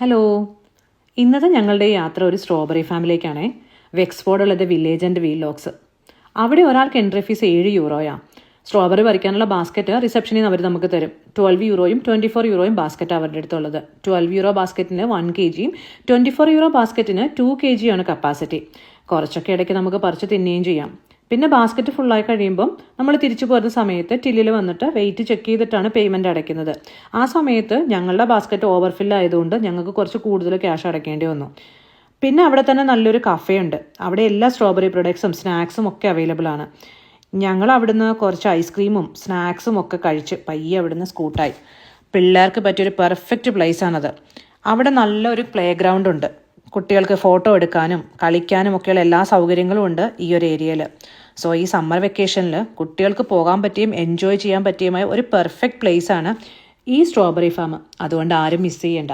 Hello, ഇന്നത്തെ ഞങ്ങളുടെ യാത്ര ഒരു സ്ട്രോബെറി ഫാമിലേക്കാണേ. വെക്സ്ഫോർഡുള്ളത് വില്ലേജ് ആൻഡ് വീലോഗ്സ്. അവിടെ ഒരാൾക്ക് എൻട്രി ഫീസ് €7. സ്ട്രോബെറി പറിക്കാനുള്ള ബാസ്ക്കറ്റ് റിസപ്ഷനിൽ നിന്ന് അവർ നമുക്ക് തരും. €12 €24 ബാസ്ക്കറ്റ് അവരുടെ അടുത്തുള്ളത്. €12 ബാസ്ക്കറ്റിന് 1 kg, €24 ബാസ്ക്കറ്റിന് 2 kg ആണ് കപ്പാസിറ്റി. കുറച്ചൊക്കെ ഇടയ്ക്ക് നമുക്ക് പറിച്ച് തിന്നുകയും ചെയ്യാം. പിന്നെ ബാസ്ക്കറ്റ് ഫുള്ളായി കഴിയുമ്പം നമ്മൾ തിരിച്ചു പോരുന്ന സമയത്ത് ടില്ലിൽ വന്നിട്ട് വെയിറ്റ് ചെക്ക് ചെയ്തിട്ടാണ് പേയ്മെൻറ്റ് അടയ്ക്കുന്നത്. ആ സമയത്ത് ഞങ്ങളുടെ ബാസ്ക്കറ്റ് ഓവർഫിൽ ആയതുകൊണ്ട് ഞങ്ങൾക്ക് കുറച്ച് കൂടുതൽ ക്യാഷ് അടയ്ക്കേണ്ടി വന്നു. പിന്നെ അവിടെ തന്നെ നല്ലൊരു കഫേ ഉണ്ട്. അവിടെ എല്ലാ സ്ട്രോബെറി പ്രൊഡക്ട്സും സ്നാക്സും ഒക്കെ അവൈലബിൾ ആണ്. ഞങ്ങൾ അവിടുന്ന് കുറച്ച് ഐസ്ക്രീമും സ്നാക്സും ഒക്കെ കഴിച്ച് പയ്യെ അവിടുന്ന് സ്കൂട്ടായി. പിള്ളേർക്ക് പറ്റിയൊരു പെർഫെക്റ്റ് പ്ലേസ് ആണത്. അവിടെ നല്ലൊരു പ്ലേ ഗ്രൗണ്ട് ഉണ്ട്. കുട്ടികൾക്ക് ഫോട്ടോ എടുക്കാനും കളിക്കാനും ഒക്കെയുള്ള എല്ലാ സൗകര്യങ്ങളും ഉണ്ട് ഈ ഒരു ഏരിയയിൽ. സോ ഈ സമ്മർ വെക്കേഷനിൽ കുട്ടികൾക്ക് പോകാൻ പറ്റിയും എൻജോയ് ചെയ്യാൻ പറ്റിയുമായ ഒരു പെർഫെക്റ്റ് പ്ലേസ് ആണ് ഈ സ്ട്രോബെറി ഫാം. അതുകൊണ്ട് ആരും മിസ് ചെയ്യേണ്ട.